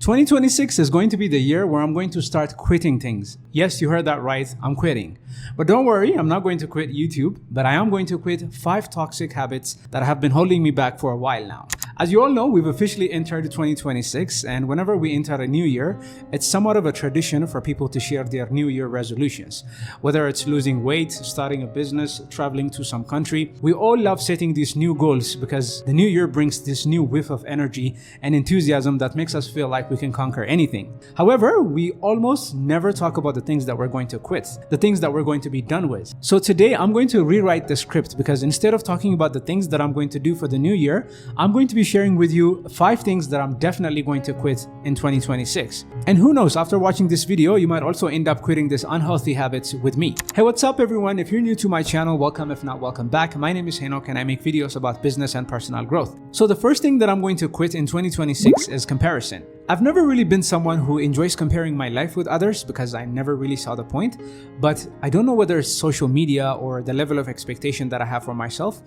2026 is going to be the year where I'm going to start quitting things. Yes, you heard that right, I'm quitting. But don't worry, I'm not going to quit YouTube, but I am going to quit 5 toxic habits that have been holding me back for a while now. As you all know, we've officially entered 2026, and whenever we enter a new year, it's somewhat of a tradition for people to share their New Year resolutions. Whether it's losing weight, starting a business, traveling to some country, we all love setting these new goals because the new year brings this new whiff of energy and enthusiasm that makes us feel like we can conquer anything. However, we almost never talk about the things that we're going to quit, the things that we're going to be done with. So today, I'm going to rewrite the script because instead of talking about the things that I'm going to do for the new year, I'm going to be sharing with you 5 things that I'm definitely going to quit in 2026. And who knows, after watching this video, you might also end up quitting this unhealthy habits with me. Hey, what's up everyone? If you're new to my channel, welcome. If not, welcome back. My name is Henok and I make videos about business and personal growth. So the first thing that I'm going to quit in 2026 is comparison. I've never really been someone who enjoys comparing my life with others because I never really saw the point, but I don't know whether it's social media or the level of expectation that I have for myself.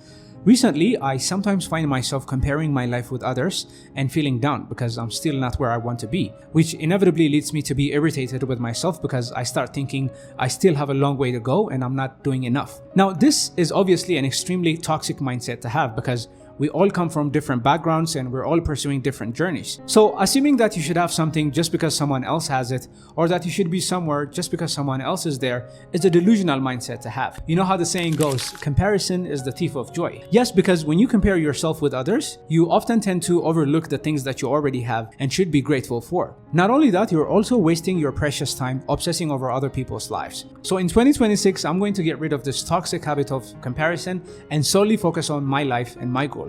Recently, I sometimes find myself comparing my life with others and feeling down because I'm still not where I want to be, which inevitably leads me to be irritated with myself because I start thinking I still have a long way to go and I'm not doing enough. Now, this is obviously an extremely toxic mindset to have because we all come from different backgrounds and we're all pursuing different journeys. So assuming that you should have something just because someone else has it, or that you should be somewhere just because someone else is there, is a delusional mindset to have. You know how the saying goes, comparison is the thief of joy. Yes, because when you compare yourself with others, you often tend to overlook the things that you already have and should be grateful for. Not only that, you're also wasting your precious time obsessing over other people's lives. So in 2026, I'm going to get rid of this toxic habit of comparison and solely focus on my life and my goals.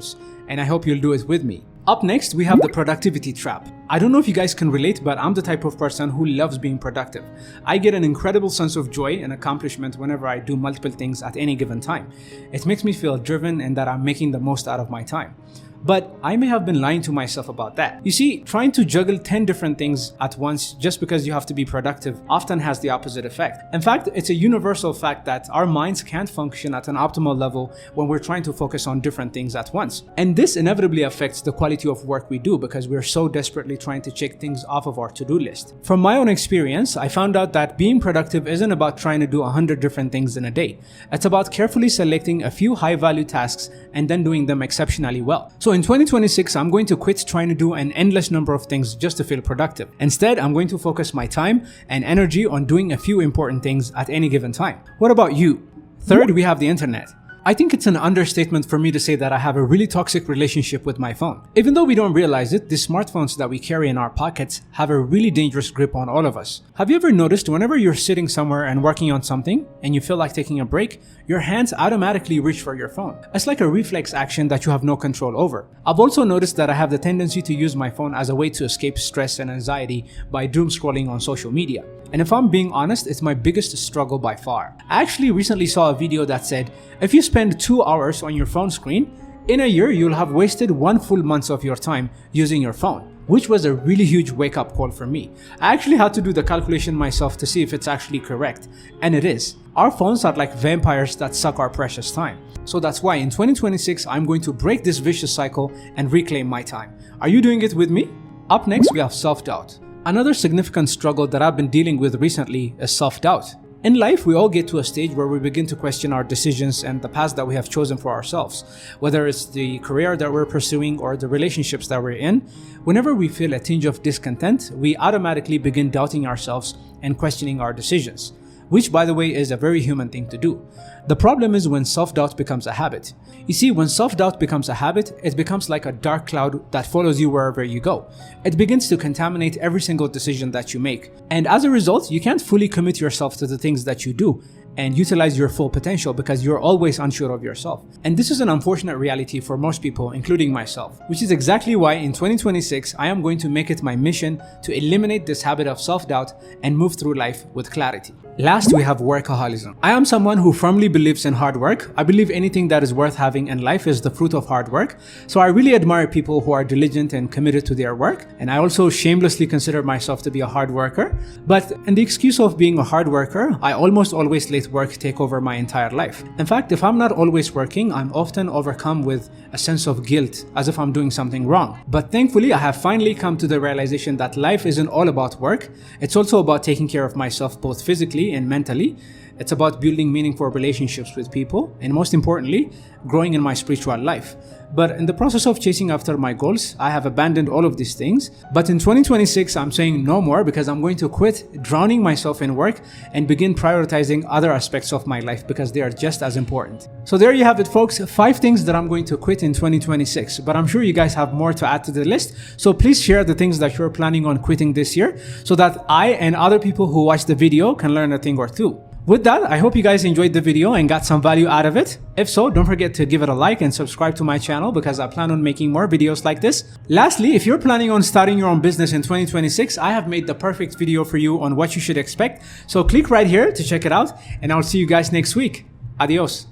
And I hope you'll do it with me. Up next, we have the productivity trap. I don't know if you guys can relate, but I'm the type of person who loves being productive. I get an incredible sense of joy and accomplishment whenever I do multiple things at any given time. It makes me feel driven and that I'm making the most out of my time. But I may have been lying to myself about that. You see, trying to juggle 10 different things at once just because you have to be productive often has the opposite effect. In fact, it's a universal fact that our minds can't function at an optimal level when we're trying to focus on different things at once. And this inevitably affects the quality of work we do because we're so desperately trying to check things off of our to-do list. From my own experience, I found out that being productive isn't about trying to do 100 different things in a day. It's about carefully selecting a few high-value tasks and then doing them exceptionally well. So in 2026, I'm going to quit trying to do an endless number of things just to feel productive. Instead, I'm going to focus my time and energy on doing a few important things at any given time. What about you? Third, we have the internet. I think it's an understatement for me to say that I have a really toxic relationship with my phone. Even though we don't realize it, the smartphones that we carry in our pockets have a really dangerous grip on all of us. Have you ever noticed whenever you're sitting somewhere and working on something and you feel like taking a break, your hands automatically reach for your phone? It's like a reflex action that you have no control over. I've also noticed that I have the tendency to use my phone as a way to escape stress and anxiety by doom scrolling on social media. And if I'm being honest, it's my biggest struggle by far. I actually recently saw a video that said, if you spend 2 hours on your phone screen, in a year you'll have wasted 1 full month of your time using your phone, which was a really huge wake-up call for me. I actually had to do the calculation myself to see if it's actually correct, and it is. Our phones are like vampires that suck our precious time. So that's why in 2026, I'm going to break this vicious cycle and reclaim my time. Are you doing it with me? Up next, we have self-doubt. Another significant struggle that I've been dealing with recently is self-doubt. In life, we all get to a stage where we begin to question our decisions and the paths that we have chosen for ourselves. Whether it's the career that we're pursuing or the relationships that we're in, whenever we feel a tinge of discontent, we automatically begin doubting ourselves and questioning our decisions, which, by the way, is a very human thing to do. The problem is when self-doubt becomes a habit. You see, when self-doubt becomes a habit, it becomes like a dark cloud that follows you wherever you go. It begins to contaminate every single decision that you make. And as a result, you can't fully commit yourself to the things that you do and utilize your full potential because you're always unsure of yourself. And this is an unfortunate reality for most people, including myself, which is exactly why in 2026, I am going to make it my mission to eliminate this habit of self-doubt and move through life with clarity. Last, we have workaholism. I am someone who firmly believes in hard work. I believe anything that is worth having in life is the fruit of hard work. So I really admire people who are diligent and committed to their work. And I also shamelessly consider myself to be a hard worker. But in the excuse of being a hard worker, I almost always let let work take over my entire life. In fact, if I'm not always working, I'm often overcome with a sense of guilt, as if I'm doing something wrong. But thankfully, I have finally come to the realization that life isn't all about work. It's also about taking care of myself both physically and mentally. It's about building meaningful relationships with people, and most importantly, growing in my spiritual life. But in the process of chasing after my goals, I have abandoned all of these things. But in 2026, I'm saying no more, because I'm going to quit drowning myself in work and begin prioritizing other aspects of my life, because they are just as important. So there you have it, folks. 5 things that I'm going to quit in 2026. But I'm sure you guys have more to add to the list. So please share the things that you're planning on quitting this year, so that I and other people who watch the video can learn a thing or two. With that, I hope you guys enjoyed the video and got some value out of it. If so, don't forget to give it a like and subscribe to my channel, because I plan on making more videos like this. Lastly, if you're planning on starting your own business in 2026, I have made the perfect video for you on what you should expect. So click right here to check it out, and I'll see you guys next week. Adios.